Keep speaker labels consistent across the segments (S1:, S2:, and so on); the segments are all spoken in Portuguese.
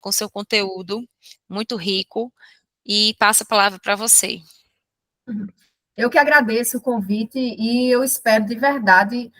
S1: com seu conteúdo muito rico e passo a palavra para você.
S2: Eu que agradeço o convite e eu espero de verdade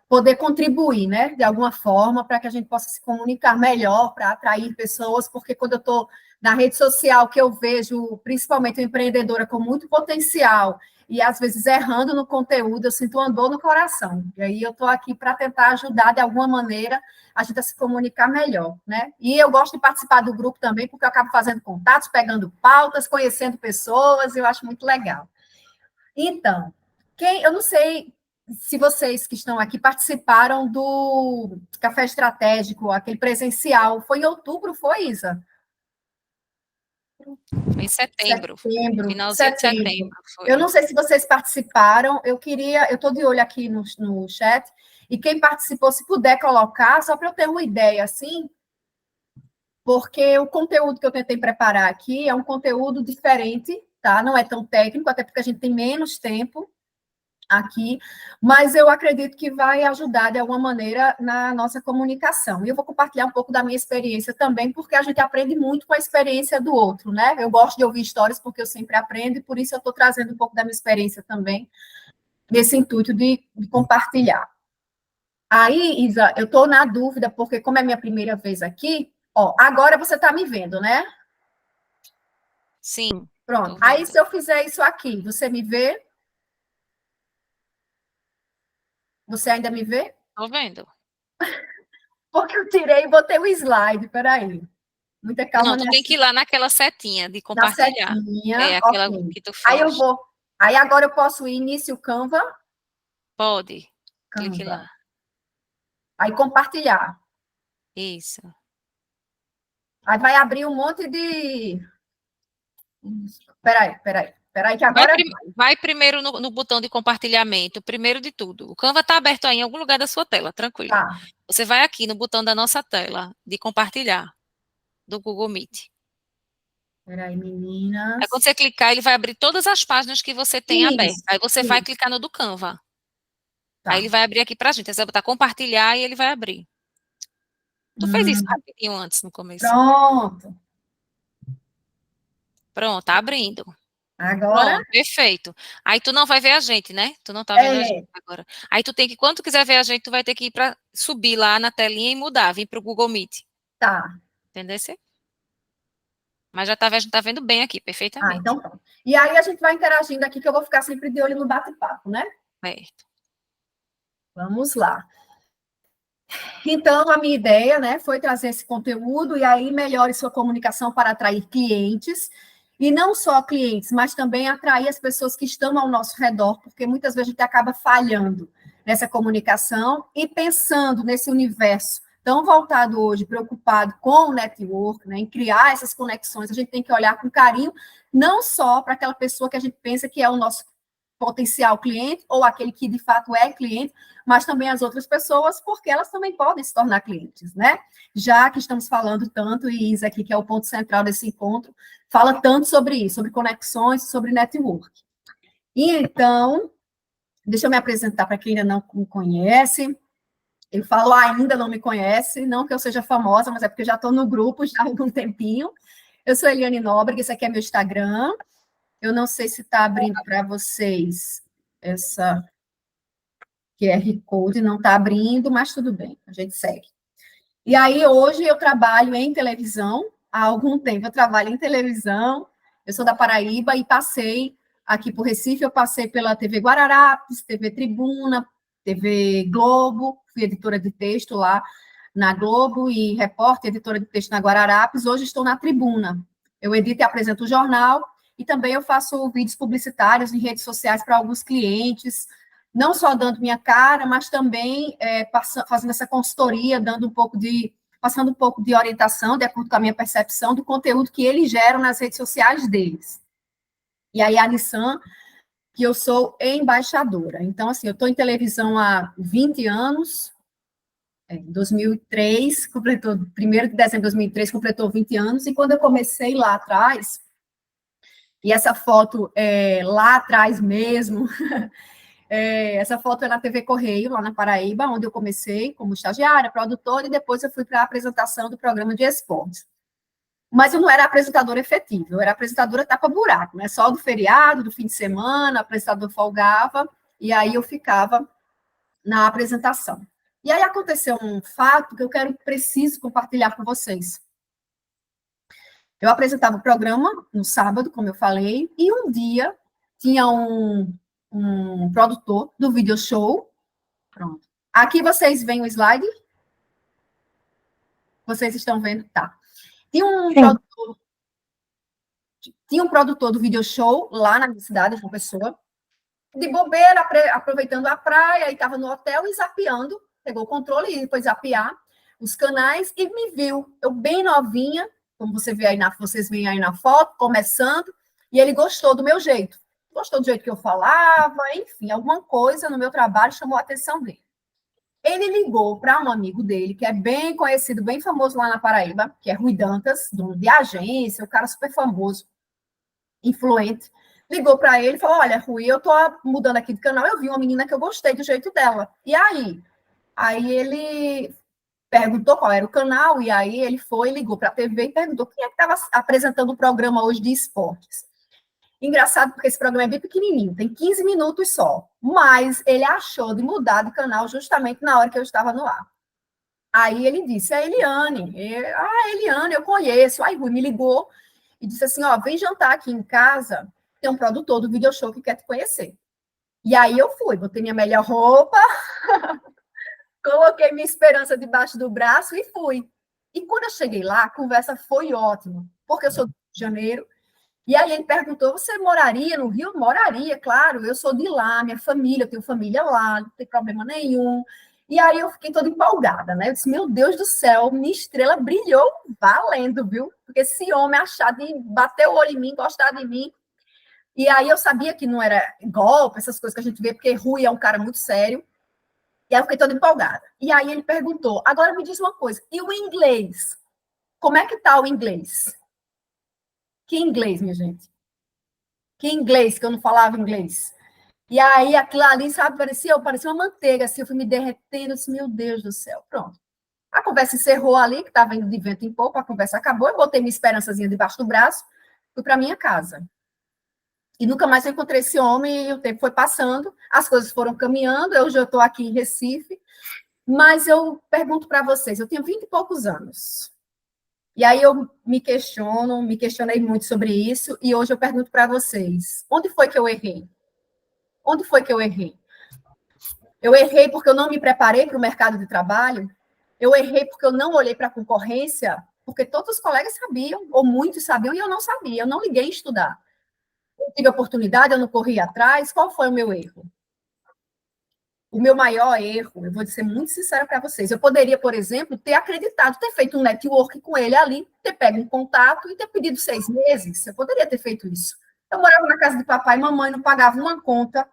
S2: poder contribuir, né, de alguma forma, para que a gente possa se comunicar melhor, para atrair pessoas, porque quando eu estou na rede social, que eu vejo principalmente uma empreendedora com muito potencial e às vezes errando no conteúdo, eu sinto uma dor no coração. E aí eu estou aqui para tentar ajudar de alguma maneira a gente a se comunicar melhor, né? E eu gosto de participar do grupo também, porque eu acabo fazendo contatos, pegando pautas, conhecendo pessoas, eu acho muito legal. Então, eu não sei se vocês que estão aqui participaram do Café Estratégico, aquele presencial. Foi em outubro, foi, Isa?
S1: Foi em setembro, finalzinho de setembro.
S2: Setembro. Eu
S1: Foi.
S2: não sei se vocês participaram. Eu estou de olho aqui no chat, e quem participou, se puder colocar, só para eu ter uma ideia, assim, porque o conteúdo que eu tentei preparar aqui é um conteúdo diferente, tá? Não é tão técnico, até porque a gente tem menos tempo aqui, mas eu acredito que vai ajudar de alguma maneira na nossa comunicação. E eu vou compartilhar um pouco da minha experiência também, porque a gente aprende muito com a experiência do outro, né? Eu gosto de ouvir histórias porque eu sempre aprendo, e por isso eu estou trazendo um pouco da minha experiência também, nesse intuito de compartilhar. Aí, Isa, eu estou na dúvida, porque como é minha primeira vez aqui, ó, agora você está me vendo, né?
S1: Sim,
S2: Pronto.
S1: estou
S2: Aí,
S1: vendo.
S2: se eu fizer isso aqui, você me vê? Você ainda me vê?
S1: Estou vendo.
S2: Porque eu tirei e botei o slide, peraí. Muita calma
S1: Não, tu tem
S2: nessa,
S1: que ir lá naquela setinha de
S2: na
S1: compartilhar. É
S2: setinha,
S1: aquela
S2: ok.
S1: que tu
S2: Aí eu
S1: fez.
S2: vou. Aí agora eu posso ir início Canva,
S1: Pode. Clique
S2: Canva.
S1: lá.
S2: Aí compartilhar.
S1: Isso.
S2: Aí vai abrir um monte de. Peraí, que agora
S1: Vai primeiro no botão de compartilhamento, primeiro de tudo. O Canva está aberto aí em algum lugar da sua tela, tranquilo.
S2: tá.
S1: Você vai aqui no botão da nossa tela de compartilhar do Google Meet.
S2: Peraí,
S1: Aí quando
S2: meninas.
S1: você clicar, ele vai abrir todas as páginas que você tem aberto.
S2: Isso,
S1: Aí você vai
S2: isso,
S1: clicar no do Canva. Aí ele
S2: tá.
S1: vai abrir aqui pra gente. Aí você vai botar compartilhar e ele vai abrir. Tu fez isso
S2: Hum,
S1: rapidinho antes, no começo.
S2: pronto.
S1: Pronto, tá abrindo.
S2: Agora
S1: Pronto, perfeito. Aí tu não vai ver a gente, né? Tu não tá vendo a gente
S2: é.
S1: agora. Aí tu tem que, quando tu quiser ver a gente, tu vai ter que ir para subir lá na telinha e mudar, vir pro Google Meet.
S2: Tá.
S1: Entendeu? Mas já tá, a gente tá vendo bem aqui,
S2: Ah,
S1: perfeitamente.
S2: então pronto. E aí a gente vai interagindo aqui, que eu vou ficar sempre de olho no bate-papo, né?
S1: Certo.
S2: Vamos lá. Então, a minha ideia, né, foi trazer esse conteúdo e aí melhore sua comunicação para atrair clientes, e não só clientes, mas também atrair as pessoas que estão ao nosso redor, porque muitas vezes a gente acaba falhando nessa comunicação e pensando nesse universo tão voltado hoje, preocupado com o network, né, em criar essas conexões. A gente tem que olhar com carinho, não só para aquela pessoa que a gente pensa que é o nosso potencial cliente, ou aquele que de fato é cliente, mas também as outras pessoas, porque elas também podem se tornar clientes, né? Já que estamos falando tanto, e isso aqui que é o ponto central desse encontro, fala tanto sobre isso, sobre conexões, sobre network. E então, deixa eu me apresentar para quem ainda não me conhece. Eu falo ainda não me conhece, não que eu seja famosa, mas é porque eu já estou no grupo já há algum tempinho. Eu sou Eliane Nóbrega, esse aqui é meu Instagram. Eu não sei se está abrindo para vocês essa QR Code, não está abrindo, mas tudo bem, a gente segue. E aí, hoje, eu trabalho em televisão, há algum tempo eu trabalho em televisão, eu sou da Paraíba e passei aqui por Recife, eu passei pela TV Guararapes, TV Tribuna, TV Globo, fui editora de texto lá na Globo e repórter, editora de texto na Guararapes, hoje estou na Tribuna. Eu edito e apresento o jornal, e também eu faço vídeos publicitários em redes sociais para alguns clientes, não só dando minha cara, mas também fazendo essa consultoria, passando um pouco de orientação, de acordo com a minha percepção, do conteúdo que eles geram nas redes sociais deles. E aí a Nissan, que eu sou embaixadora. Então, assim, eu estou em televisão há 20 anos, em 2003, completou, 1º de dezembro de 2003, completou 20 anos, e quando eu comecei lá atrás, e essa foto lá atrás mesmo, essa foto é na TV Correio, lá na Paraíba, onde eu comecei como estagiária, produtora, e depois eu fui para a apresentação do programa de esportes. Mas eu não era apresentadora efetiva, eu era apresentadora tapa-buraco, né? Só do feriado, do fim de semana, o apresentador folgava, e aí eu ficava na apresentação. E aí aconteceu um fato que eu preciso compartilhar com vocês. Eu apresentava o programa no sábado, como eu falei, e um dia tinha um produtor do video show. Pronto. Aqui vocês veem o slide? Vocês estão vendo? Tá. Tinha um produtor do video show lá na minha cidade, uma pessoa, de bobeira, aproveitando a praia, e estava no hotel e zapeando, pegou o controle e foi zapear os canais e me viu. Eu bem novinha, como vocês veem aí na foto, começando, e ele gostou do meu jeito. Gostou do jeito que eu falava, enfim, alguma coisa no meu trabalho chamou a atenção dele. Ele ligou para um amigo dele, que é bem conhecido, bem famoso lá na Paraíba, que é Rui Dantas, dono de agência, um cara super famoso, influente. Ligou para ele e falou: olha, Rui, eu tô mudando aqui de canal, eu vi uma menina que eu gostei do jeito dela. E aí? Aí ele perguntou qual era o canal, e aí ele foi, ligou para a TV e perguntou quem é que estava apresentando o programa hoje de esportes. Engraçado, porque esse programa é bem pequenininho, tem 15 minutos só, mas ele achou de mudar de canal justamente na hora que eu estava no ar. Aí ele disse: é Eliane. Eliane, eu conheço. Aí Rui me ligou e disse assim: ó, vem jantar aqui em casa, tem um produtor do video show que quer te conhecer. E aí eu fui, botei minha melhor roupa, coloquei minha esperança debaixo do braço e fui. E quando eu cheguei lá, a conversa foi ótima, porque eu sou do Rio de Janeiro. E aí ele perguntou: você moraria no Rio? Moraria, claro, eu sou de lá, minha família, eu tenho família lá, não tem problema nenhum. E aí eu fiquei toda empolgada, né? Eu disse: meu Deus do céu, minha estrela brilhou valendo, viu? Porque esse homem achar de bater o olho em mim, gostar de mim. E aí eu sabia que não era golpe, essas coisas que a gente vê, porque Rui é um cara muito sério. E aí eu fiquei toda empolgada. E aí ele perguntou: agora me diz uma coisa, e o inglês? Como é que tá o inglês? Que inglês, minha gente? Que inglês, que eu não falava inglês. E aí aquilo ali, sabe, parecia uma manteiga, assim, eu fui me derretendo, assim, meu Deus do céu, pronto. A conversa encerrou ali, que estava indo de vento em pouco, a conversa acabou, eu botei minha esperançazinha debaixo do braço, fui para minha casa. E nunca mais eu encontrei esse homem, e o tempo foi passando, as coisas foram caminhando, eu já estou aqui em Recife, mas eu pergunto para vocês, eu tenho 20 e poucos anos, e aí eu me questionei muito sobre isso, e hoje eu pergunto para vocês, onde foi que eu errei? Onde foi que eu errei? Eu errei porque eu não me preparei para o mercado de trabalho? Eu errei porque eu não olhei para a concorrência? Porque todos os colegas sabiam, ou muitos sabiam, e eu não sabia, eu não liguei a estudar. Eu tive oportunidade, eu não corri atrás. Qual foi o meu erro? O meu maior erro, eu vou ser muito sincera para vocês, eu poderia, por exemplo, ter acreditado, ter feito um network com ele ali, ter pego um contato e ter pedido 6 meses. Eu poderia ter feito isso. Eu morava na casa de papai e mamãe, não pagava uma conta.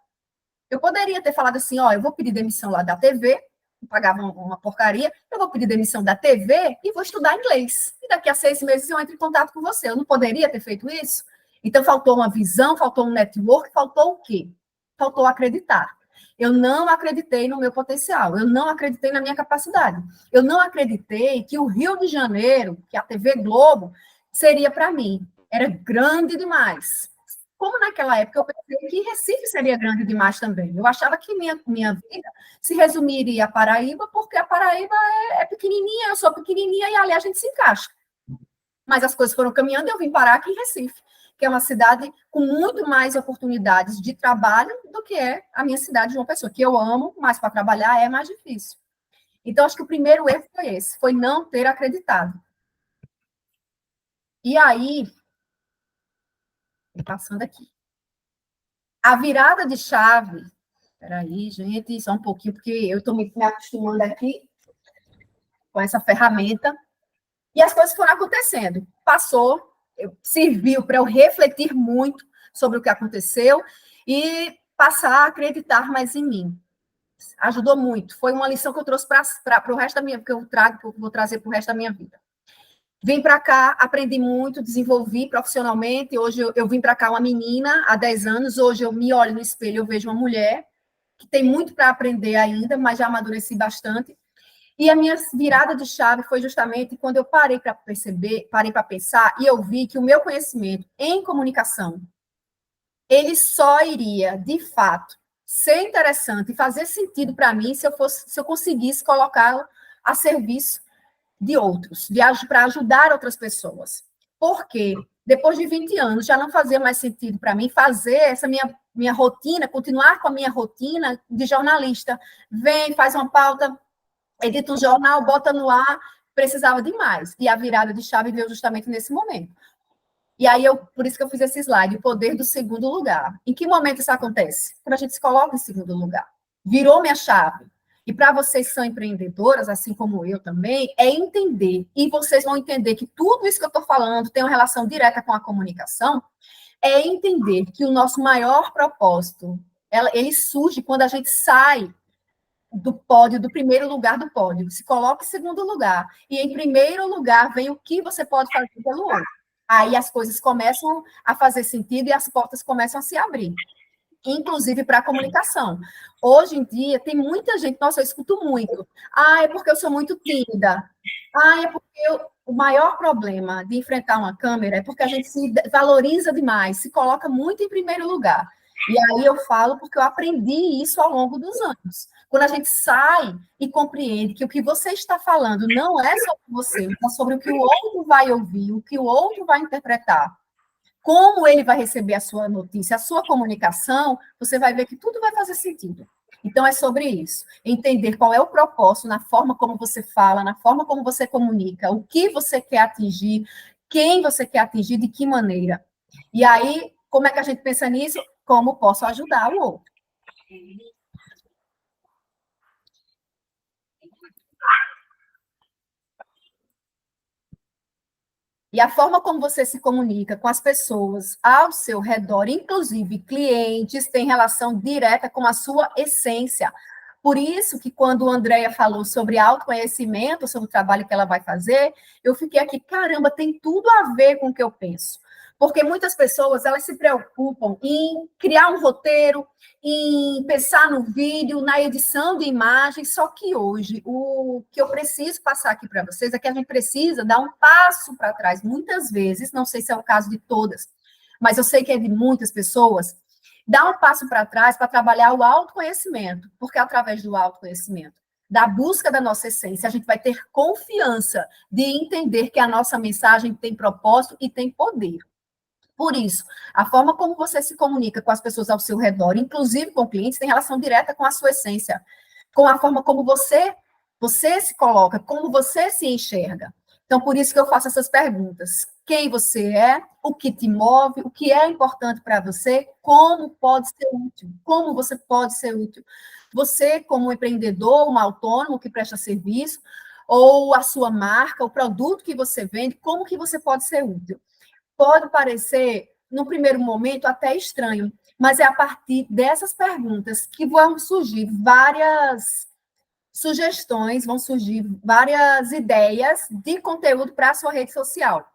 S2: Eu poderia ter falado assim: ó, eu vou pedir demissão lá da TV, pagava uma porcaria, eu vou pedir demissão da TV e vou estudar inglês. E daqui a 6 meses eu entro em contato com você. Eu não poderia ter feito isso? Então, faltou uma visão, faltou um network, faltou o quê? Faltou acreditar. Eu não acreditei no meu potencial, eu não acreditei na minha capacidade. Eu não acreditei que o Rio de Janeiro, que a TV Globo, seria para mim. Era grande demais. Como naquela época eu pensei que Recife seria grande demais também. Eu achava que minha vida se resumiria a Paraíba, porque a Paraíba é pequenininha, eu sou pequenininha e ali a gente se encaixa. Mas as coisas foram caminhando e eu vim parar aqui em Recife, que é uma cidade com muito mais oportunidades de trabalho do que é a minha cidade de João Pessoa, que eu amo, mas para trabalhar é mais difícil. Então, acho que o primeiro erro foi esse, foi não ter acreditado. E aí, passando aqui. A virada de chave. Espera aí, gente, só um pouquinho, porque eu estou me acostumando aqui com essa ferramenta. E as coisas foram acontecendo. Passou, serviu para eu refletir muito sobre o que aconteceu e passar a acreditar mais em mim. Ajudou muito. Foi uma lição que eu trouxe para o resto da minha vida, que eu vou trazer para o resto da minha vida. Vim para cá, aprendi muito, desenvolvi profissionalmente. Hoje eu vim para cá uma menina, há 10 anos. Hoje eu me olho no espelho, eu vejo uma mulher que tem muito para aprender ainda, mas já amadureci bastante. E a minha virada de chave foi justamente quando eu parei para perceber, parei para pensar, e eu vi que o meu conhecimento em comunicação, ele só iria, de fato, ser interessante e fazer sentido para mim se eu conseguisse colocá-lo a serviço de outros, para ajudar outras pessoas. Porque depois de 20 anos já não fazia mais sentido para mim fazer essa minha rotina, continuar com a minha rotina de jornalista. Vem, faz uma pauta, edita um jornal, bota no ar, precisava de mais. E a virada de chave veio justamente nesse momento. E aí, por isso que eu fiz esse slide, o poder do segundo lugar. Em que momento isso acontece? Quando a gente se coloca em segundo lugar. Virou minha chave. E para vocês que são empreendedoras, assim como eu também, é entender, e vocês vão entender que tudo isso que eu estou falando tem uma relação direta com a comunicação, é entender que o nosso maior propósito, ele surge quando a gente sai do pódio, do primeiro lugar do pódio, se coloca em segundo lugar, e em primeiro lugar vem o que você pode fazer pelo outro. Aí as coisas começam a fazer sentido e as portas começam a se abrir, inclusive para a comunicação. Hoje em dia, tem muita gente, nossa, eu escuto muito, é porque eu sou muito tímida, é porque o maior problema de enfrentar uma câmera é porque a gente se valoriza demais, se coloca muito em primeiro lugar. E aí eu falo porque eu aprendi isso ao longo dos anos. Quando a gente sai e compreende que o que você está falando não é sobre você, mas sobre o que o outro vai ouvir, o que o outro vai interpretar, como ele vai receber a sua notícia, a sua comunicação, você vai ver que tudo vai fazer sentido. Então, é sobre isso. Entender qual é o propósito na forma como você fala, na forma como você comunica, o que você quer atingir, quem você quer atingir, de que maneira. E aí, como é que a gente pensa nisso? Como posso ajudar o outro? E a forma como você se comunica com as pessoas ao seu redor, inclusive clientes, tem relação direta com a sua essência. Por isso que quando a Andrea falou sobre autoconhecimento, sobre o trabalho que ela vai fazer, eu fiquei aqui, caramba, tem tudo a ver com o que eu penso. Porque muitas pessoas, elas se preocupam em criar um roteiro, em pensar no vídeo, na edição de imagens, só que hoje o que eu preciso passar aqui para vocês é que a gente precisa dar um passo para trás. Muitas vezes, não sei se é o caso de todas, mas eu sei que é de muitas pessoas, dar um passo para trás para trabalhar o autoconhecimento, porque através do autoconhecimento, da busca da nossa essência, a gente vai ter confiança de entender que a nossa mensagem tem propósito e tem poder. Por isso, a forma como você se comunica com as pessoas ao seu redor, inclusive com clientes, tem relação direta com a sua essência, com a forma como você se coloca, como você se enxerga. Então, por isso que eu faço essas perguntas. Quem você é, o que te move, o que é importante para você, como pode ser útil, como você pode ser útil. Você, como um empreendedor, um autônomo que presta serviço, ou a sua marca, o produto que você vende, como que você pode ser útil. Pode parecer, no primeiro momento, até estranho, mas é a partir dessas perguntas que vão surgir várias sugestões, vão surgir várias ideias de conteúdo para a sua rede social.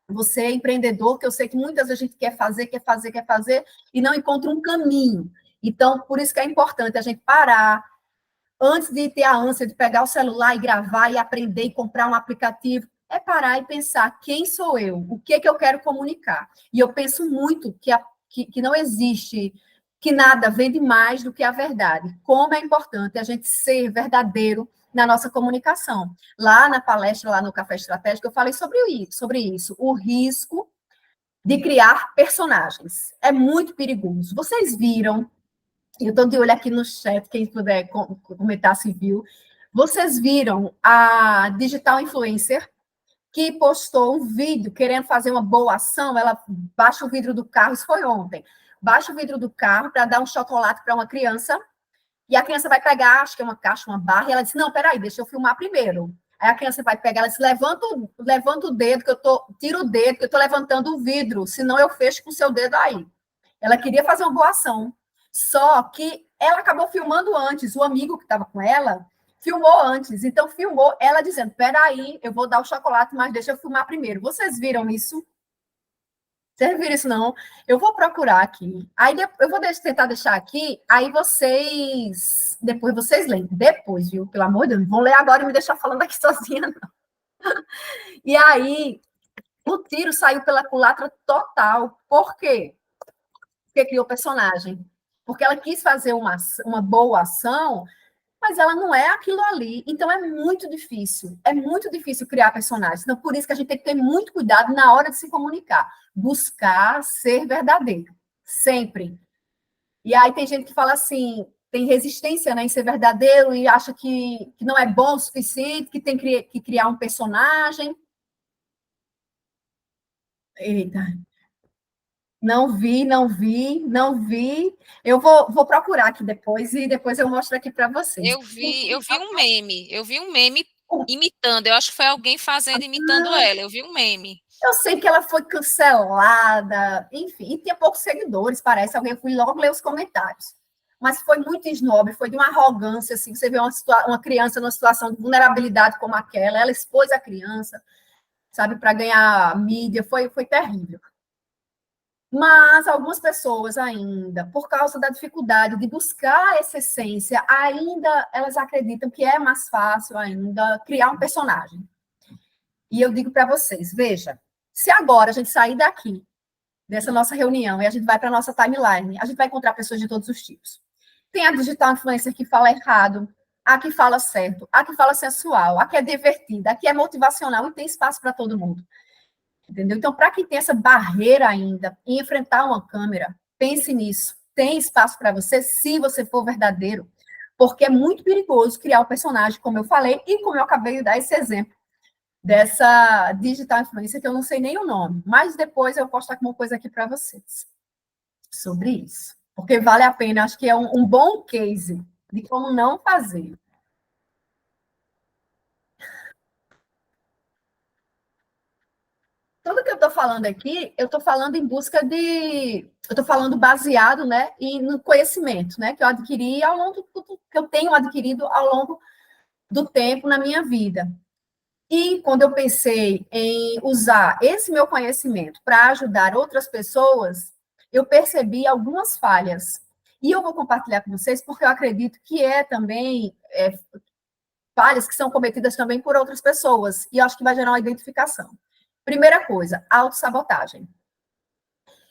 S2: Você é empreendedor, que eu sei que muitas vezes a gente quer fazer, e não encontra um caminho. Então, por isso que é importante a gente parar, antes de ter a ânsia de pegar o celular e gravar e aprender e comprar um aplicativo, é parar e pensar quem sou eu, o que eu quero comunicar. E eu penso muito que não existe, que nada vende mais do que a verdade. Como é importante a gente ser verdadeiro na nossa comunicação. Lá na palestra, lá no Café Estratégico, eu falei sobre isso, o risco de criar personagens. É muito perigoso. Vocês viram, eu estou de olho aqui no chat, quem puder comentar se viu. Vocês viram a digital influencer que postou um vídeo querendo fazer uma boa ação? Ela baixa o vidro do carro, isso foi ontem. Baixa o vidro do carro para dar um chocolate para uma criança, e a criança vai pegar, acho que é uma caixa, uma barra, e ela diz: não, peraí, deixa eu filmar primeiro. Aí a criança vai pegar, ela diz: levanta o dedo, tira o dedo, que eu estou levantando o vidro, senão eu fecho com o seu dedo aí. Ela queria fazer uma boa ação. Só que ela acabou filmando antes. O amigo que estava com ela filmou antes. Então, filmou ela dizendo: peraí, eu vou dar o chocolate, mas deixa eu filmar primeiro. Vocês viram isso? Vocês viram isso, não? Eu vou procurar aqui. Aí eu vou tentar deixar aqui, aí vocês... Depois vocês leem. Depois, viu? Pelo amor de Deus, não vão ler agora e me deixar falando aqui sozinha, não. E aí, o tiro saiu pela culatra total. Por quê? Porque criou personagem. Porque ela quis fazer uma boa ação, mas ela não é aquilo ali. Então é muito difícil criar personagens. Então, por isso que a gente tem que ter muito cuidado na hora de se comunicar. Buscar ser verdadeiro, sempre. E aí tem gente que fala assim, tem resistência, né, em ser verdadeiro e acha que não é bom o suficiente, que tem que criar um personagem. Eita, não vi, não vi, não vi. Eu vou procurar aqui depois e depois eu mostro aqui para vocês.
S1: Eu vi um meme imitando, eu acho que foi alguém fazendo, imitando ela, eu vi um meme.
S2: Eu sei que ela foi cancelada, enfim, e tinha poucos seguidores, parece. Alguém foi logo ler os comentários. Mas foi muito snob, foi de uma arrogância, assim, você vê uma criança numa situação de vulnerabilidade como aquela, ela expôs a criança, sabe, para ganhar mídia, foi terrível. Mas algumas pessoas ainda, por causa da dificuldade de buscar essa essência, ainda elas acreditam que é mais fácil ainda criar um personagem. E eu digo para vocês, veja, se agora a gente sair daqui, dessa nossa reunião, e a gente vai para a nossa timeline, a gente vai encontrar pessoas de todos os tipos. Tem a digital influencer que fala errado, a que fala certo, a que fala sensual, a que é divertida, a que é motivacional, e tem espaço para todo mundo. Entendeu? Então, para quem tem essa barreira ainda em enfrentar uma câmera, pense nisso. Tem espaço para você, se você for verdadeiro, porque é muito perigoso criar um personagem, como eu falei, e como eu acabei de dar esse exemplo dessa digital influencer, que eu não sei nem o nome, mas depois eu posto alguma coisa aqui para vocês sobre isso. Porque vale a pena, acho que é um bom case de como não fazer. Tudo que eu estou falando aqui, eu estou falando em busca de. Eu estou falando baseado, né, no conhecimento, né, que eu adquiri ao longo que eu tenho adquirido ao longo do tempo na minha vida. E quando eu pensei em usar esse meu conhecimento para ajudar outras pessoas, eu percebi algumas falhas. E eu vou compartilhar com vocês porque eu acredito que também falhas que são cometidas também por outras pessoas. E eu acho que vai gerar uma identificação. Primeira coisa, autossabotagem.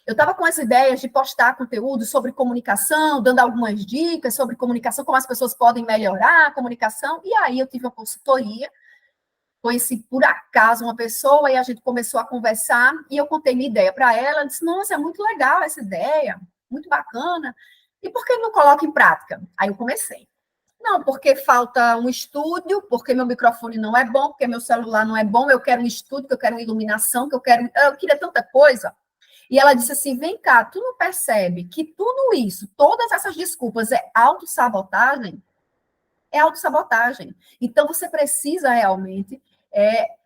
S2: Eu estava com as ideias de postar conteúdo sobre comunicação, dando algumas dicas sobre comunicação, como as pessoas podem melhorar a comunicação, e aí eu tive uma consultoria, conheci por acaso uma pessoa, e a gente começou a conversar, e eu contei minha ideia para ela, ela disse, nossa, é muito legal essa ideia, muito bacana, e por que não coloca em prática? Aí eu comecei. Não, porque falta um estúdio, porque meu microfone não é bom, porque meu celular não é bom, eu quero um estúdio, que eu quero uma iluminação, eu queria tanta coisa. E ela disse assim, vem cá, tu não percebe que tudo isso, todas essas desculpas é autossabotagem? É autossabotagem. Então, você precisa realmente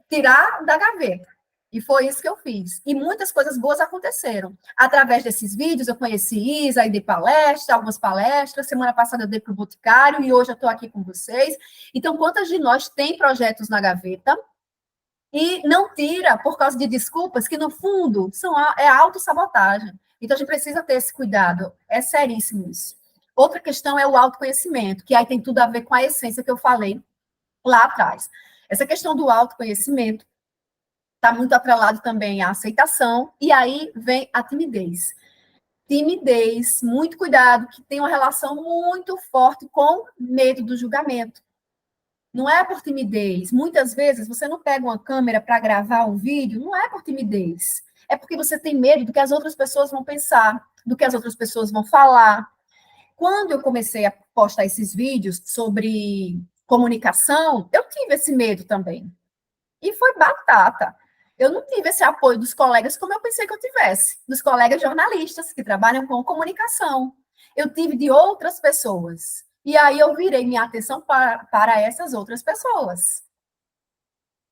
S2: tirar da gaveta. E foi isso que eu fiz. E muitas coisas boas aconteceram. Através desses vídeos, eu conheci Isa, e dei palestra, algumas palestras. Semana passada eu dei para o Boticário e hoje eu estou aqui com vocês. Então, quantas de nós tem projetos na gaveta e não tira por causa de desculpas que, no fundo, é autossabotagem. Então, a gente precisa ter esse cuidado. É seríssimo isso. Outra questão é o autoconhecimento, que aí tem tudo a ver com a essência que eu falei lá atrás. Essa questão do autoconhecimento está muito atrelado também à aceitação, e aí vem a timidez. Timidez, muito cuidado, que tem uma relação muito forte com medo do julgamento. Não é por timidez. Muitas vezes você não pega uma câmera para gravar um vídeo, não é por timidez. É porque você tem medo do que as outras pessoas vão pensar, do que as outras pessoas vão falar. Quando eu comecei a postar esses vídeos sobre comunicação, eu tive esse medo também. E foi batata. Eu não tive esse apoio dos colegas como eu pensei que eu tivesse, dos colegas jornalistas que trabalham com comunicação. Eu tive de outras pessoas. E aí eu virei minha atenção para essas outras pessoas.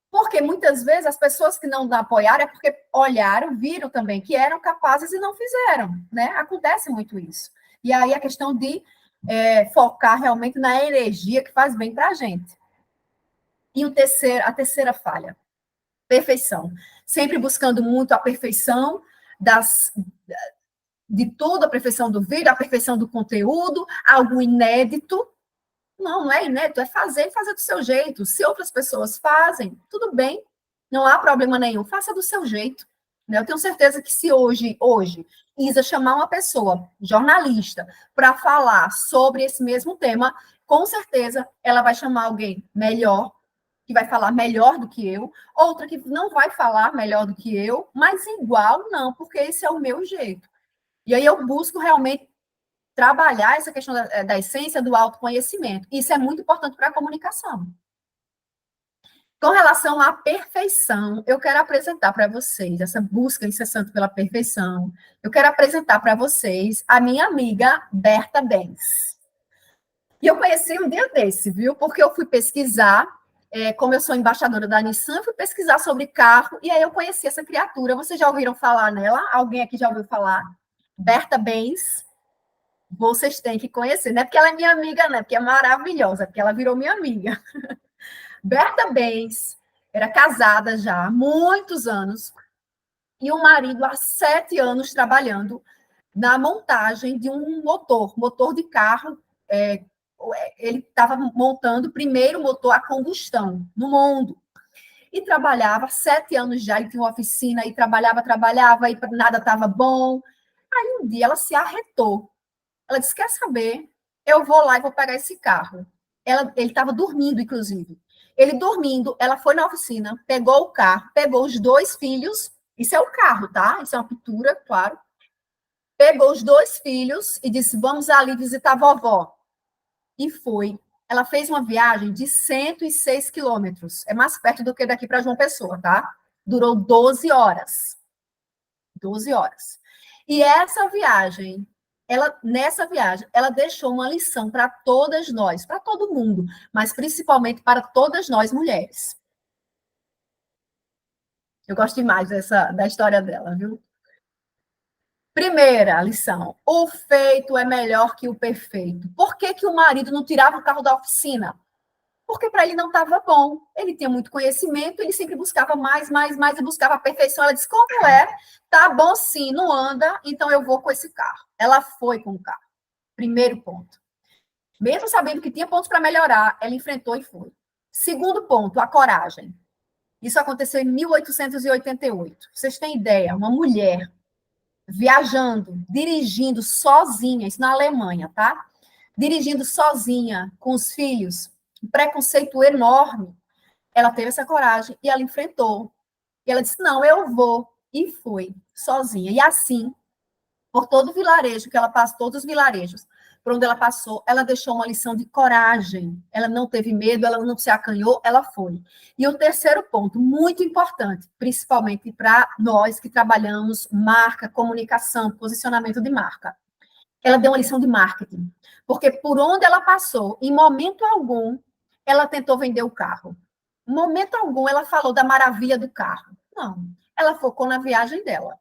S2: Porque muitas vezes as pessoas que não apoiaram é porque olharam, viram também que eram capazes e não fizeram, né? Acontece muito isso. E aí a questão de focar realmente na energia que faz bem para a gente. E a terceira falha, perfeição. Sempre buscando muito a perfeição, de tudo, a perfeição do vídeo, a perfeição do conteúdo, algo inédito. Não, não é inédito, é fazer e fazer do seu jeito. Se outras pessoas fazem, tudo bem, não há problema nenhum, faça do seu jeito. Né? Eu tenho certeza que se hoje, Isa chamar uma pessoa, jornalista, para falar sobre esse mesmo tema, com certeza ela vai chamar alguém melhor, que vai falar melhor do que eu, outra que não vai falar melhor do que eu, mas igual não, porque esse é o meu jeito. E aí eu busco realmente trabalhar essa questão da essência do autoconhecimento. Isso é muito importante para a comunicação. Com relação à perfeição, eu quero apresentar para vocês essa busca incessante pela perfeição. Eu quero apresentar para vocês a minha amiga Berta Benz. E eu conheci um dia desse, viu? Porque eu fui pesquisar, como eu sou embaixadora da Nissan, eu fui pesquisar sobre carro, e aí eu conheci essa criatura. Vocês já ouviram falar nela? Alguém aqui já ouviu falar? Berta Benz. Vocês têm que conhecer, não é porque ela é minha amiga, né? Porque é maravilhosa, porque ela virou minha amiga. Berta Benz era casada já há muitos anos, e o marido há 7 anos trabalhando na montagem de um motor de carro. Ele estava montando o primeiro motor a combustão no mundo. E trabalhava 7 anos já, ele tinha uma oficina, e trabalhava, e nada estava bom. Aí um dia ela se arretou. Ela disse, quer saber? Eu vou lá e vou pegar esse carro. Ele estava dormindo, inclusive. Ele dormindo, ela foi na oficina, pegou o carro, pegou os 2 filhos, isso é o carro, tá? Isso é uma pintura, claro. Pegou os 2 filhos e disse, vamos ali visitar a vovó. E foi. Ela fez uma viagem de 106 quilômetros. É mais perto do que daqui para João Pessoa, tá? Durou 12 horas. 12 horas. E nessa viagem, ela deixou uma lição para todas nós, para todo mundo, mas principalmente para todas nós mulheres. Eu gosto demais da história dela, viu? Primeira lição: o feito é melhor que o perfeito. Por que, que o marido não tirava o carro da oficina? Porque para ele não estava bom. Ele tinha muito conhecimento, ele sempre buscava mais, e buscava a perfeição. Ela disse: como é? Tá bom sim, não anda, então eu vou com esse carro. Ela foi com o carro. Primeiro ponto. Mesmo sabendo que tinha pontos para melhorar, ela enfrentou e foi. Segundo ponto, a coragem. Isso aconteceu em 1888. Vocês têm ideia? Uma mulher viajando, dirigindo sozinha, isso na Alemanha, tá? Dirigindo sozinha, com os filhos, um preconceito enorme. Ela teve essa coragem e ela enfrentou. E ela disse: não, eu vou. E foi, sozinha. E assim, por todo o vilarejo que ela passou, todos os vilarejos por onde ela passou, ela deixou uma lição de coragem. Ela não teve medo, ela não se acanhou, ela foi. E o terceiro ponto, muito importante, principalmente para nós que trabalhamos marca, comunicação, posicionamento de marca. Ela deu uma lição de marketing, porque por onde ela passou, em momento algum, ela tentou vender o carro. Em momento algum, ela falou da maravilha do carro. Não, ela focou na viagem dela.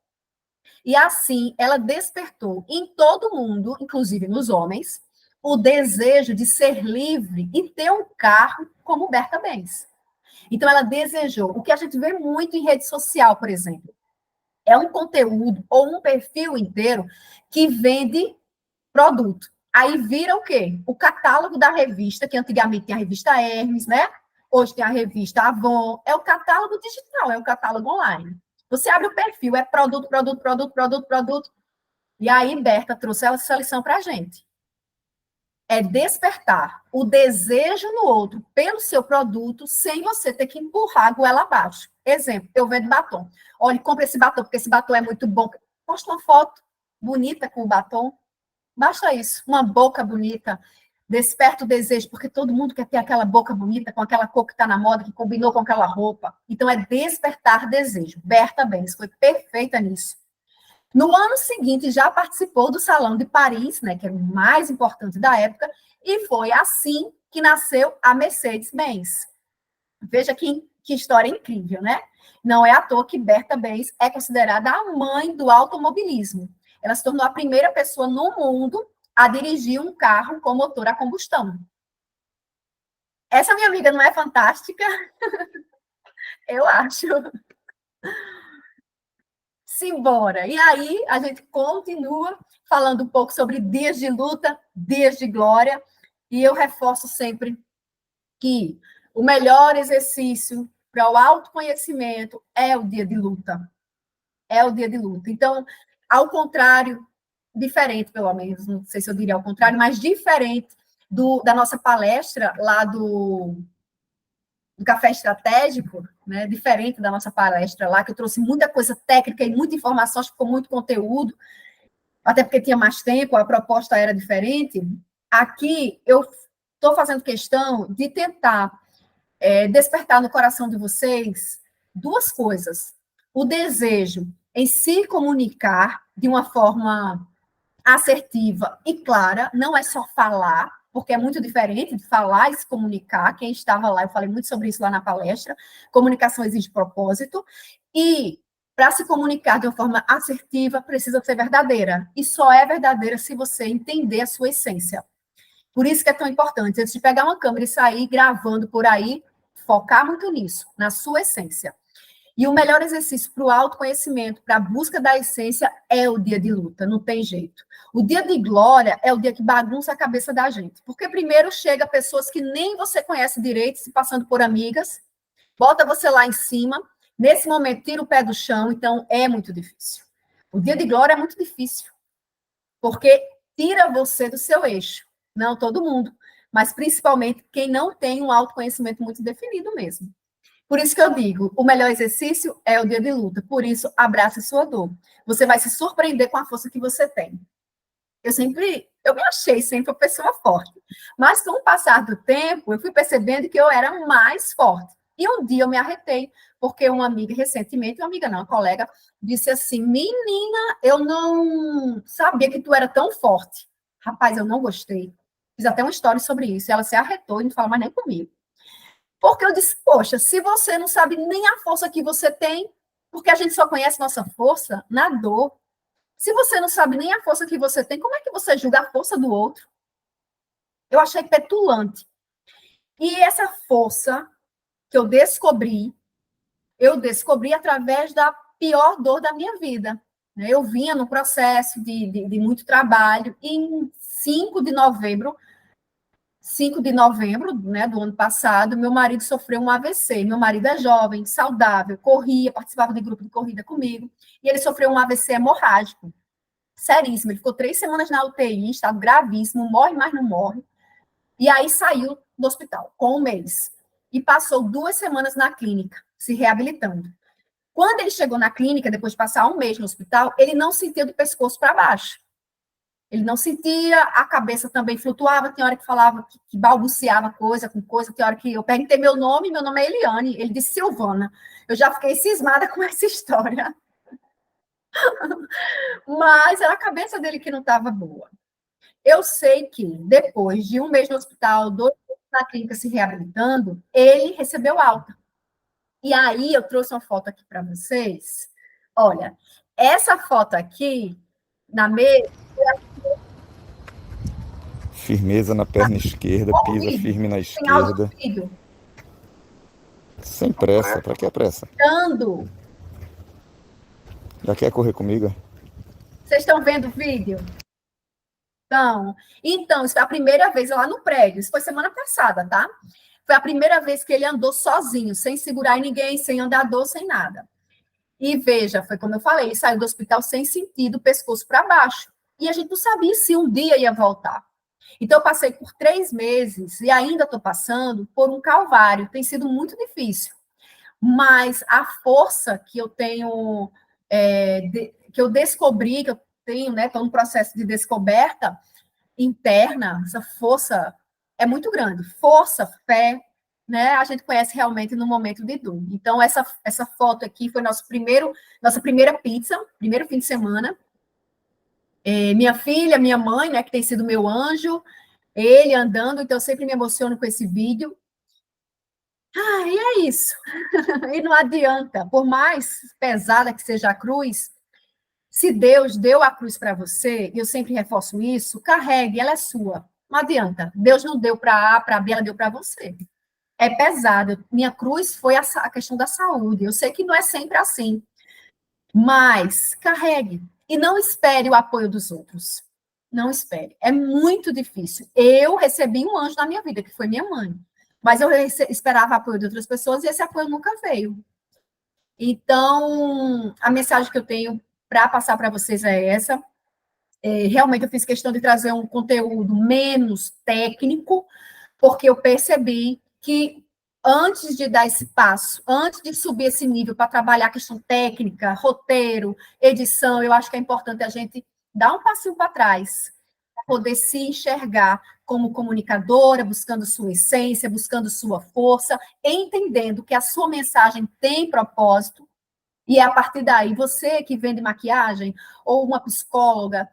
S2: E assim, ela despertou em todo mundo, inclusive nos homens, o desejo de ser livre e ter um carro como Berta Benz. Então, ela desejou. O que a gente vê muito em rede social, por exemplo, é um conteúdo ou um perfil inteiro que vende produto. Aí vira o quê? O catálogo da revista, que antigamente tinha a revista Hermes, né? Hoje tem a revista Avon. É o catálogo digital, é o catálogo online. Você abre o perfil, é produto, produto, produto, produto, produto. E aí, Berta trouxe essa lição para a gente. É despertar o desejo no outro pelo seu produto sem você ter que empurrar a goela abaixo. Exemplo, eu vendo batom. Olha, compra esse batom, porque esse batom é muito bom. Posta uma foto bonita com o batom. Basta isso, uma boca bonita. Desperta o desejo, porque todo mundo quer ter aquela boca bonita, com aquela cor que está na moda, que combinou com aquela roupa. Então, é despertar desejo. Berta Benz foi perfeita nisso. No ano seguinte, já participou do Salão de Paris, né, que era o mais importante da época, e foi assim que nasceu a Mercedes-Benz. Veja que história incrível, né? Não é à toa que Berta Benz é considerada a mãe do automobilismo. Ela se tornou a primeira pessoa no mundo a dirigir um carro com motor a combustão. Essa minha amiga não é fantástica? Eu acho. Simbora! E aí, a gente continua falando um pouco sobre dias de luta, dias de glória, e eu reforço sempre que o melhor exercício para o autoconhecimento é o dia de luta. É o dia de luta. Então, ao contrário, diferente, pelo menos, não sei se eu diria ao contrário, mas diferente da nossa palestra lá do Café Estratégico, né, diferente da nossa palestra lá, que eu trouxe muita coisa técnica e muita informação, acho que ficou muito conteúdo, até porque tinha mais tempo, a proposta era diferente. Aqui, eu estou fazendo questão de tentar despertar no coração de vocês duas coisas. O desejo em se comunicar de uma forma assertiva e clara, não é só falar, porque é muito diferente de falar e se comunicar. Quem estava lá, eu falei muito sobre isso lá na palestra. Comunicação exige propósito. E para se comunicar de uma forma assertiva, precisa ser verdadeira. E só é verdadeira se você entender a sua essência. Por isso que é tão importante, antes de pegar uma câmera e sair gravando por aí, focar muito nisso, na sua essência. E o melhor exercício para o autoconhecimento, para a busca da essência, é o dia de luta, não tem jeito. O dia de glória é o dia que bagunça a cabeça da gente. Porque primeiro chega pessoas que nem você conhece direito, se passando por amigas, bota você lá em cima, nesse momento tira o pé do chão, então é muito difícil. O dia de glória é muito difícil, porque tira você do seu eixo. Não todo mundo, mas principalmente quem não tem um autoconhecimento muito definido mesmo. Por isso que eu digo, o melhor exercício é o dia de luta. Por isso, abrace sua dor. Você vai se surpreender com a força que você tem. Eu me achei sempre uma pessoa forte. Mas com o passar do tempo, eu fui percebendo que eu era mais forte. E um dia eu me arretei, porque uma amiga recentemente, uma amiga não, uma colega, disse assim: menina, eu não sabia que tu era tão forte. Rapaz, eu não gostei. Fiz até uma história sobre isso. E ela se arretou e não fala mais nem comigo. Porque eu disse, poxa, se você não sabe nem a força que você tem, porque a gente só conhece nossa força na dor. Se você não sabe nem a força que você tem, como é que você julga a força do outro? Eu achei petulante. E essa força que eu descobri através da pior dor da minha vida. Eu vinha no processo de muito trabalho, e em 5 de novembro, né, do ano passado, meu marido sofreu um AVC. Meu marido é jovem, saudável, corria, participava de grupo de corrida comigo, e ele sofreu um AVC hemorrágico, seríssimo. Ele ficou 3 semanas na UTI, em estado gravíssimo, morre, mas não morre. E aí saiu do hospital, com 1 mês. E passou 2 semanas na clínica, se reabilitando. Quando ele chegou na clínica, depois de passar 1 mês no hospital, ele não sentia do pescoço para baixo. Ele não sentia, a cabeça também flutuava, tem hora que falava, que balbuciava coisa com coisa, tem hora que eu perguntei meu nome é Eliane, ele disse Silvana. Eu já fiquei cismada com essa história. Mas era a cabeça dele que não estava boa. Eu sei que depois de 1 mês no hospital, 2 meses na clínica se reabilitando, ele recebeu alta. E aí eu trouxe uma foto aqui para vocês. Olha, essa foto aqui, na mesa,
S3: Firmeza na perna esquerda, pisa firme na
S2: tem áudio do
S3: esquerda.
S2: vídeo.
S3: Sem pressa. Pra que a pressa?
S2: Dando.
S3: Já quer correr comigo?
S2: Vocês estão vendo o vídeo? Então, isso foi a primeira vez lá no prédio. Isso foi semana passada, tá? Foi a primeira vez que ele andou sozinho, sem segurar em ninguém, sem andador, sem nada. E veja, foi como eu falei, ele saiu do hospital sem sentido, pescoço para baixo. E a gente não sabia se um dia ia voltar. Então, eu passei por 3 meses e ainda estou passando por um calvário. Tem sido muito difícil. Mas a força que eu tenho, que eu descobri, que eu tenho, né? Estou no processo de descoberta interna, essa força é muito grande. Força, fé, né? A gente conhece realmente no momento de dor. Então, essa foto aqui foi nossa primeira pizza, primeiro fim de semana. Minha filha, minha mãe, né, que tem sido meu anjo, ele andando, então eu sempre me emociono com esse vídeo. E é isso. E não adianta, por mais pesada que seja a cruz, se Deus deu a cruz para você, e eu sempre reforço isso, carregue, ela é sua. Não adianta. Deus não deu para A, para B, ela deu para você. É pesado. Minha cruz foi a questão da saúde. Eu sei que não é sempre assim. Mas carregue e não espere o apoio dos outros. Não espere. É muito difícil. Eu recebi um anjo na minha vida, que foi minha mãe. Mas eu esperava apoio de outras pessoas e esse apoio nunca veio. Então, a mensagem que eu tenho para passar para vocês é essa. Realmente eu fiz questão de trazer um conteúdo menos técnico, porque eu percebi que antes de dar esse passo, antes de subir esse nível para trabalhar a questão técnica, roteiro, edição, eu acho que é importante a gente dar um passinho para trás, para poder se enxergar como comunicadora, buscando sua essência, buscando sua força, entendendo que a sua mensagem tem propósito, e a partir daí, você que vende maquiagem, ou uma psicóloga,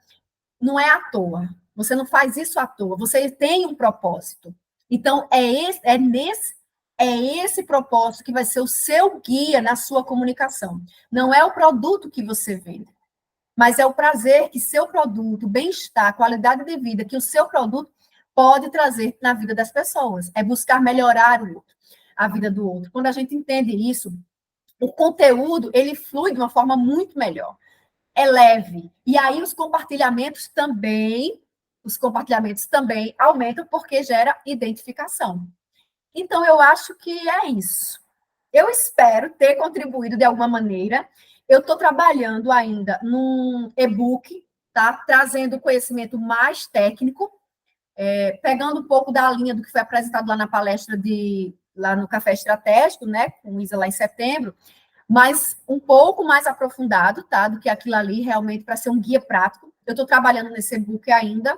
S2: não é à toa. Você não faz isso à toa. Você tem um propósito. Então, é esse propósito que vai ser o seu guia na sua comunicação. Não é o produto que você vende, mas é o prazer que seu produto, o bem-estar, a qualidade de vida que o seu produto pode trazer na vida das pessoas. É buscar melhorar o outro, a vida do outro. Quando a gente entende isso, o conteúdo, ele flui de uma forma muito melhor. É leve. E aí os compartilhamentos também aumentam porque gera identificação. Então, eu acho que é isso. Eu espero ter contribuído de alguma maneira. Eu estou trabalhando ainda num e-book, tá? Trazendo conhecimento mais técnico, pegando um pouco da linha do que foi apresentado lá na palestra lá no Café Estratégico, né? Com Isa lá em setembro, mas um pouco mais aprofundado, tá? Do que aquilo ali, realmente, para ser um guia prático. Eu estou trabalhando nesse e-book ainda,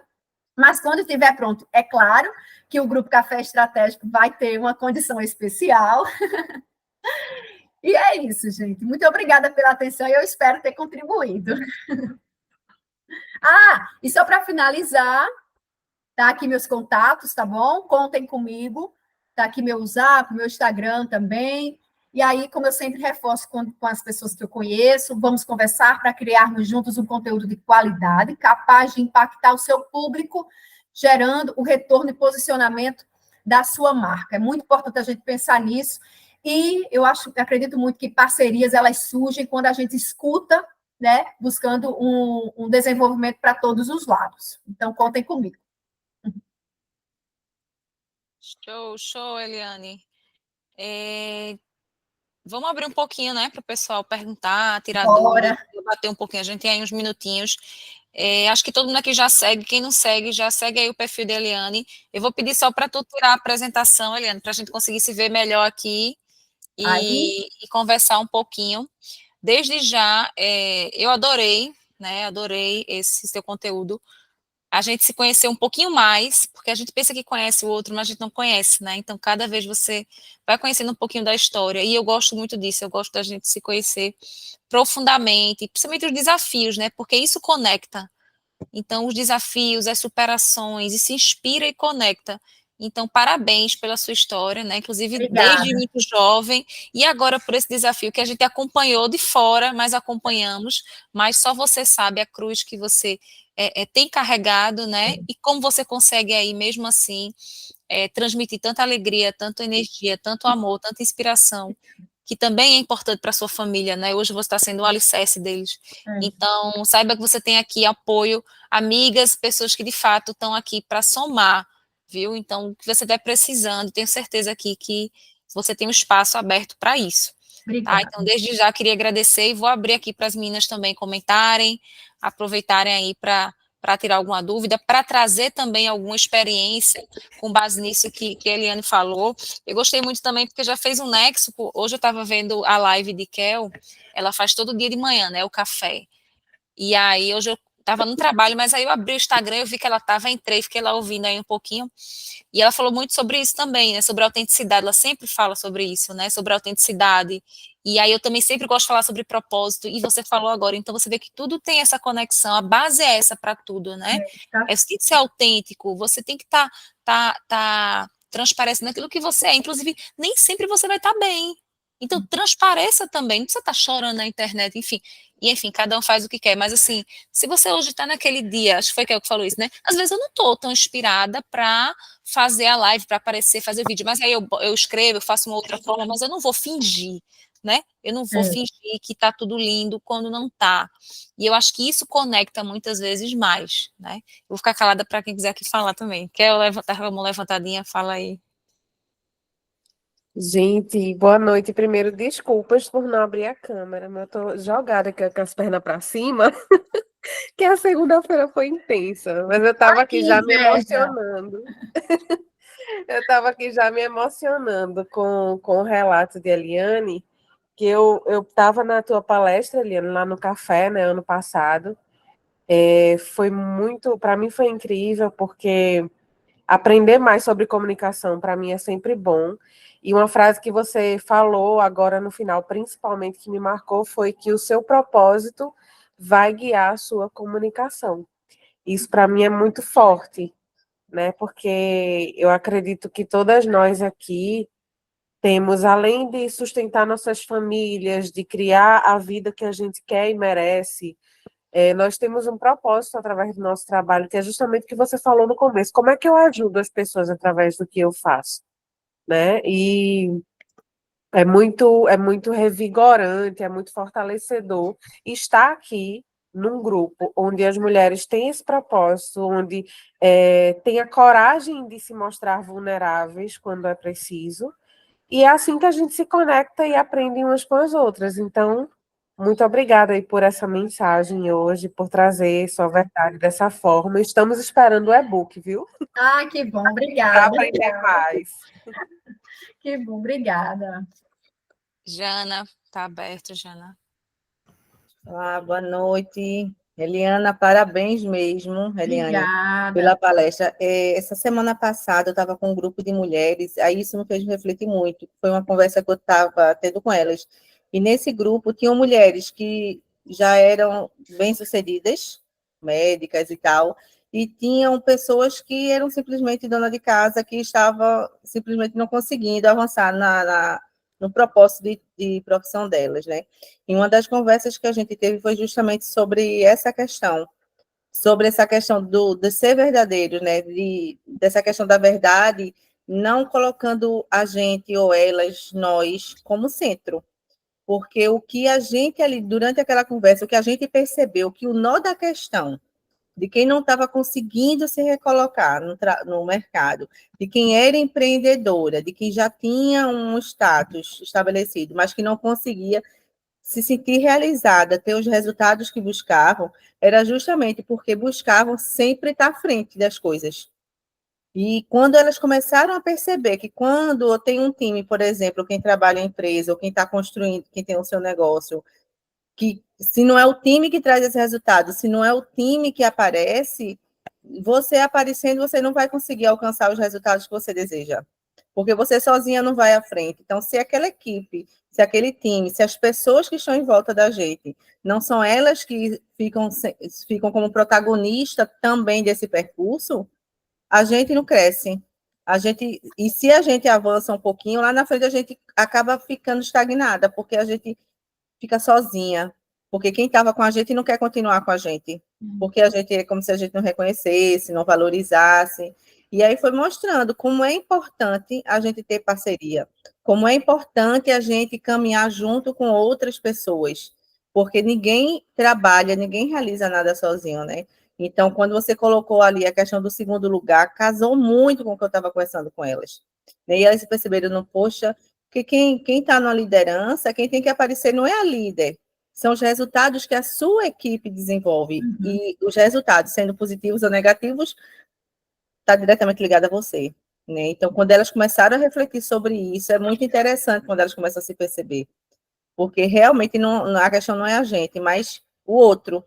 S2: mas quando estiver pronto, é claro que o Grupo Café Estratégico vai ter uma condição especial. E é isso, gente. Muito obrigada pela atenção e eu espero ter contribuído. E só para finalizar, tá aqui meus contatos, tá bom? Contem comigo. Tá aqui meu Zap, meu Instagram também. E aí, como eu sempre reforço com as pessoas que eu conheço, vamos conversar para criarmos juntos um conteúdo de qualidade, capaz de impactar o seu público, gerando o retorno e posicionamento da sua marca. É muito importante a gente pensar nisso. E acredito muito que parcerias elas surgem quando a gente escuta, né, buscando um desenvolvimento para todos os lados. Então, contem comigo.
S1: Show, Eliane. Vamos abrir um pouquinho, né, para o pessoal perguntar, tirar dúvidas, debater um pouquinho. A gente tem aí uns minutinhos. Acho que todo mundo aqui já segue. Quem não segue, já segue aí o perfil da Eliane. Eu vou pedir só para tu tirar a apresentação, Eliane, para a gente conseguir se ver melhor aqui e conversar um pouquinho. Desde já, eu adorei, né? Adorei esse seu conteúdo. A gente se conhecer um pouquinho mais, porque a gente pensa que conhece o outro, mas a gente não conhece, né? Então, cada vez você vai conhecendo um pouquinho da história, e eu gosto muito disso, eu gosto da gente se conhecer profundamente, principalmente os desafios, né? Porque isso conecta. Então, os desafios, as superações, e se inspira e conecta. Então, parabéns pela sua história, né? Inclusive,
S2: Obrigada.
S1: desde muito jovem, e agora por esse desafio que a gente acompanhou de fora, mas acompanhamos, mas só você sabe a cruz que você tem carregado, né? E como você consegue aí, mesmo assim, transmitir tanta alegria, tanta energia, tanto amor, tanta inspiração, que também é importante para a sua família, né? Hoje você está sendo o alicerce deles. Então, saiba que você tem aqui apoio, amigas, pessoas que de fato estão aqui para somar, viu? Então, o que você estiver precisando, tenho certeza aqui que você tem um espaço aberto para isso. Tá? Então, desde já queria agradecer e vou abrir aqui para as meninas também comentarem, aproveitarem aí para tirar alguma dúvida, para trazer também alguma experiência com base nisso que a Eliane falou. Eu gostei muito também porque já fez um nexo. Hoje eu estava vendo a live de Kel, ela faz todo dia de manhã, né, o café. E aí hoje eu estava no trabalho, mas aí eu abri o Instagram, eu vi que ela estava, entrei, fiquei lá ouvindo aí um pouquinho, e ela falou muito sobre isso também, né, sobre a autenticidade, ela sempre fala sobre isso, né, sobre a autenticidade, e aí eu também sempre gosto de falar sobre propósito, e você falou agora, então você vê que tudo tem essa conexão, a base é essa para tudo, né, você tem que ser autêntico, você tem que tá transparecendo aquilo que você é, inclusive nem sempre você vai estar bem, então transpareça também, não precisa estar chorando na internet, enfim, cada um faz o que quer, mas assim, se você hoje está naquele dia, acho que foi que falou isso, né? Às vezes eu não estou tão inspirada para fazer a live, para aparecer, fazer o vídeo, mas aí eu escrevo, eu faço uma outra forma, mas eu não vou fingir, né? Eu não vou fingir que está tudo lindo quando não está. E eu acho que isso conecta muitas vezes mais, né? Eu vou ficar calada para quem quiser aqui falar também. Quer levantar a mão levantadinha? Fala aí.
S4: Gente, boa noite. Primeiro, desculpas por não abrir a câmera, mas eu tô jogada com as pernas para cima, que a segunda-feira foi intensa, mas eu tava aqui já me emocionando. Eu tava aqui já me emocionando com o relato de Eliane, que eu tava na tua palestra, Eliane, lá no café, né, ano passado. Foi muito, para mim foi incrível, porque aprender mais sobre comunicação para mim é sempre bom. E uma frase que você falou agora no final, principalmente que me marcou, foi que o seu propósito vai guiar a sua comunicação. Isso para mim é muito forte, né? Porque eu acredito que todas nós aqui temos, além de sustentar nossas famílias, de criar a vida que a gente quer e merece, nós temos um propósito através do nosso trabalho, que é justamente o que você falou no começo. Como é que eu ajudo as pessoas através do que eu faço, né? E é muito revigorante, é muito fortalecedor estar aqui num grupo onde as mulheres têm esse propósito, onde têm a coragem de se mostrar vulneráveis quando é preciso, e é assim que a gente se conecta e aprende umas com as outras. Então, muito obrigada aí por essa mensagem hoje, por trazer sua verdade dessa forma. Estamos esperando o e-book, viu?
S2: Ah, que bom,
S4: Para
S2: obrigada.
S4: aprender mais.
S2: Que bom, obrigada.
S1: Jana, tá aberto, Jana.
S5: Olá, boa noite. Eliana, parabéns mesmo, Eliane,
S2: Obrigada.
S5: pela palestra. Essa semana passada eu estava com um grupo de mulheres, aí isso me fez refletir muito. Foi uma conversa que eu estava tendo com elas. E nesse grupo tinham mulheres que já eram bem-sucedidas, médicas e tal, e tinham pessoas que eram simplesmente dona de casa, que estavam simplesmente não conseguindo avançar no propósito de profissão delas, né? E uma das conversas que a gente teve foi justamente sobre essa questão de ser verdadeiro, né? Dessa questão da verdade, não colocando a gente ou elas, nós, como centro. Porque o que a gente ali, durante aquela conversa, o que a gente percebeu, que o nó da questão de quem não estava conseguindo se recolocar no mercado, de quem era empreendedora, de quem já tinha um status estabelecido, mas que não conseguia se sentir realizada, ter os resultados que buscavam, era justamente porque buscavam sempre estar à frente das coisas. E quando elas começaram a perceber que quando tem um time, por exemplo, quem trabalha em empresa, ou quem está construindo, quem tem o seu negócio, que se não é o time que traz esse resultado, se não é o time que aparece, você aparecendo, você não vai conseguir alcançar os resultados que você deseja. Porque você sozinha não vai à frente. Então, se aquela equipe, se aquele time, se as pessoas que estão em volta da gente, não são elas que ficam como protagonista também desse percurso, a gente não cresce. E se a gente avança um pouquinho, lá na frente a gente acaba ficando estagnada, porque a gente fica sozinha, porque quem estava com a gente não quer continuar com a gente, porque a gente é como se a gente não reconhecesse, não valorizasse. E aí foi mostrando como é importante a gente ter parceria, como é importante a gente caminhar junto com outras pessoas, porque ninguém trabalha, ninguém realiza nada sozinho, né? Então, quando você colocou ali a questão do segundo lugar, casou muito com o que eu estava conversando com elas. E elas perceberam, não, poxa, porque quem está na liderança, quem tem que aparecer não é a líder, são os resultados que a sua equipe desenvolve. E os resultados, sendo positivos ou negativos, está diretamente ligado a você. Né? Então, quando elas começaram a refletir sobre isso, é muito interessante quando elas começam a se perceber. Porque realmente a questão não é a gente, mas o outro,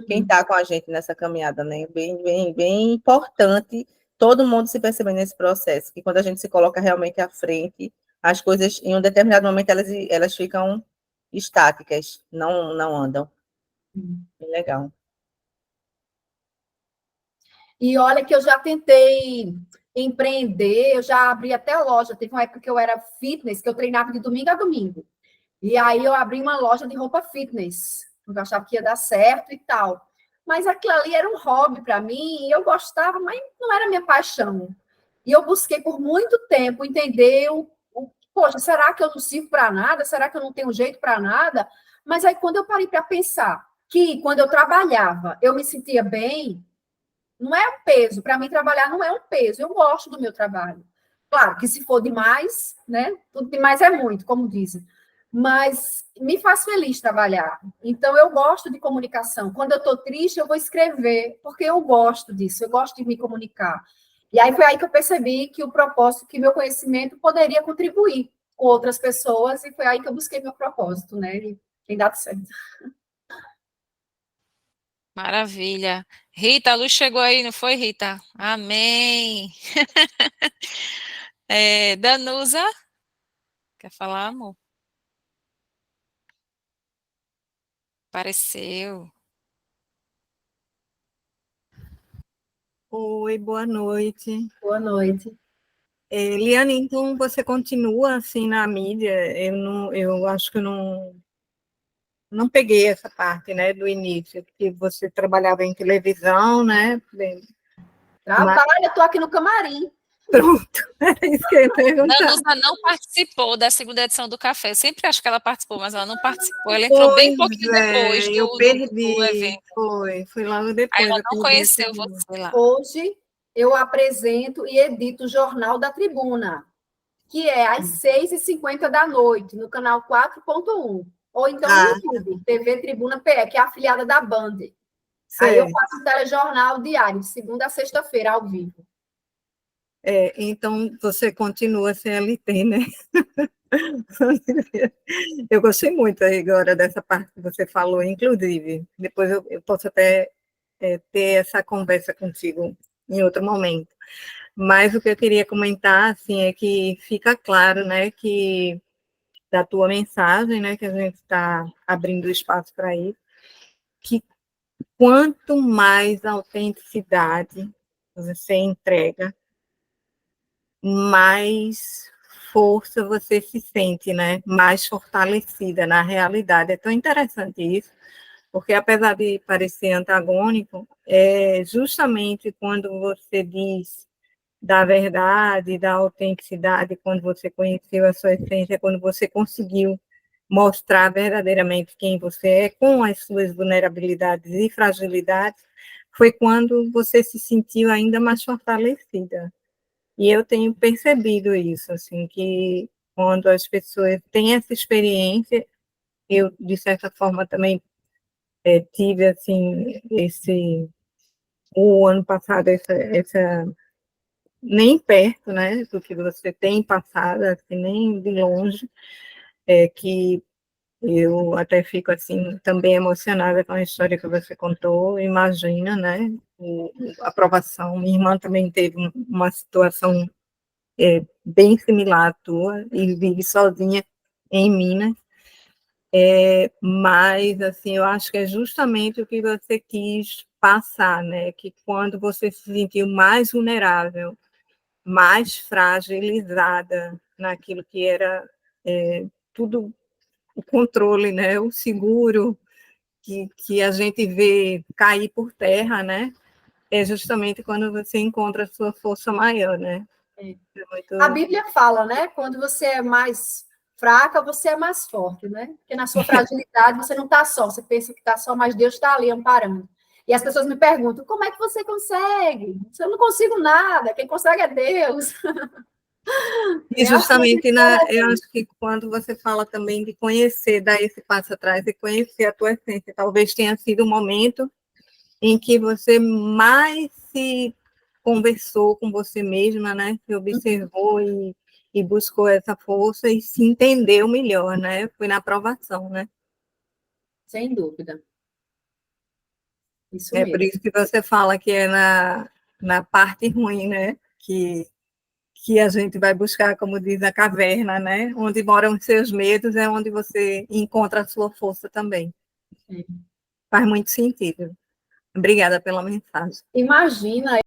S5: quem está com a gente nessa caminhada, né? Bem importante todo mundo se perceber nesse processo, que quando a gente se coloca realmente à frente, as coisas, em um determinado momento, elas ficam estáticas, não andam. Bem legal.
S2: E olha que eu já tentei empreender, eu já abri até loja. Teve uma época que eu era fitness, que eu treinava de domingo a domingo. E aí eu abri uma loja de roupa fitness, porque eu achava que ia dar certo e tal. Mas aquilo ali era um hobby para mim, e eu gostava, mas não era minha paixão. E eu busquei por muito tempo entender poxa, será que eu não sirvo para nada? Será que eu não tenho jeito para nada? Mas aí, quando eu parei para pensar que quando eu trabalhava, eu me sentia bem, não é um peso. Para mim, trabalhar não é um peso. Eu gosto do meu trabalho. Claro que se for demais, né? Tudo demais é muito, como dizem. Mas me faz feliz trabalhar. Então, eu gosto de comunicação. Quando eu estou triste, eu vou escrever, porque eu gosto disso, eu gosto de me comunicar. E aí foi aí que eu percebi que o propósito, que meu conhecimento poderia contribuir com outras pessoas, e foi aí que eu busquei meu propósito, né? E tem dado certo.
S1: Maravilha. Rita, a luz chegou aí, não foi, Rita? Amém. Danusa, quer falar, amor? Apareceu.
S6: Oi, boa noite.
S2: Boa noite.
S6: Liane, então você continua assim na mídia? Eu acho que eu não peguei essa parte, né, do início, que você trabalhava em televisão, né?
S2: Trabalho, eu estou aqui no camarim.
S6: Pronto, era isso que eu ia perguntar.
S1: Danusa não participou da segunda edição do café. Eu sempre acho que ela participou, mas ela não participou. Ela entrou bem pouquinho depois
S6: Eu
S1: do
S6: perdi,
S1: evento.
S6: foi logo
S1: Aí
S6: depois.
S1: ela
S6: Eu
S1: não
S6: perdi esse
S1: conheceu
S6: dia.
S1: você lá.
S2: Hoje eu apresento e edito o Jornal da Tribuna, que é às 6h50 da noite, no canal 4.1. Ou então no YouTube, TV Tribuna PE, que é afiliada da Band. Aí eu
S6: Certo.
S2: faço um telejornal diário, de segunda a sexta-feira, ao vivo.
S6: Então você continua CLT, né? Eu gostei muito agora dessa parte que você falou, inclusive. Depois eu posso até ter essa conversa contigo em outro momento. Mas o que eu queria comentar, assim, é que fica claro, né, que da tua mensagem, né, que a gente está abrindo espaço para isso, que quanto mais autenticidade você entrega, mais força você se sente, né, mais fortalecida na realidade. É tão interessante isso, porque apesar de parecer antagônico, é justamente quando você diz da verdade, da autenticidade, quando você conheceu a sua essência, quando você conseguiu mostrar verdadeiramente quem você é, com as suas vulnerabilidades e fragilidades, foi quando você se sentiu ainda mais fortalecida. E eu tenho percebido isso, assim, que quando as pessoas têm essa experiência, eu, de certa forma, também tive, assim, o ano passado, essa nem perto, né, do que você tem passado, assim, nem de longe, que eu até fico, assim, também emocionada com a história que você contou, imagina, né, a aprovação, minha irmã também teve uma situação bem similar à tua, e vive sozinha em Minas, mas, assim, eu acho que é justamente o que você quis passar, né, que quando você se sentiu mais vulnerável, mais fragilizada naquilo que era tudo o controle, né, o seguro que a gente vê cair por terra, né, é justamente quando você encontra a sua força maior, né.
S2: A Bíblia fala, né? Quando você é mais fraca, você é mais forte, né? Porque na sua fragilidade você não está só, você pensa que está só, mas Deus está ali amparando. E as pessoas me perguntam, como é que você consegue? Eu não consigo nada, quem consegue é Deus.
S6: E justamente eu acho que quando você fala também de conhecer, dar esse passo atrás e conhecer a tua essência, talvez tenha sido o momento em que você mais se conversou com você mesma, né? Se observou e buscou essa força e se entendeu melhor, né? Foi na aprovação, né?
S2: Sem dúvida. Isso
S6: É por
S2: mesmo.
S6: isso que você fala que é na parte ruim, né? Que a gente vai buscar, como diz a caverna, né? Onde moram os seus medos, é onde você encontra a sua força também.
S2: Sim.
S6: Faz muito sentido. Obrigada pela mensagem.
S2: Imagina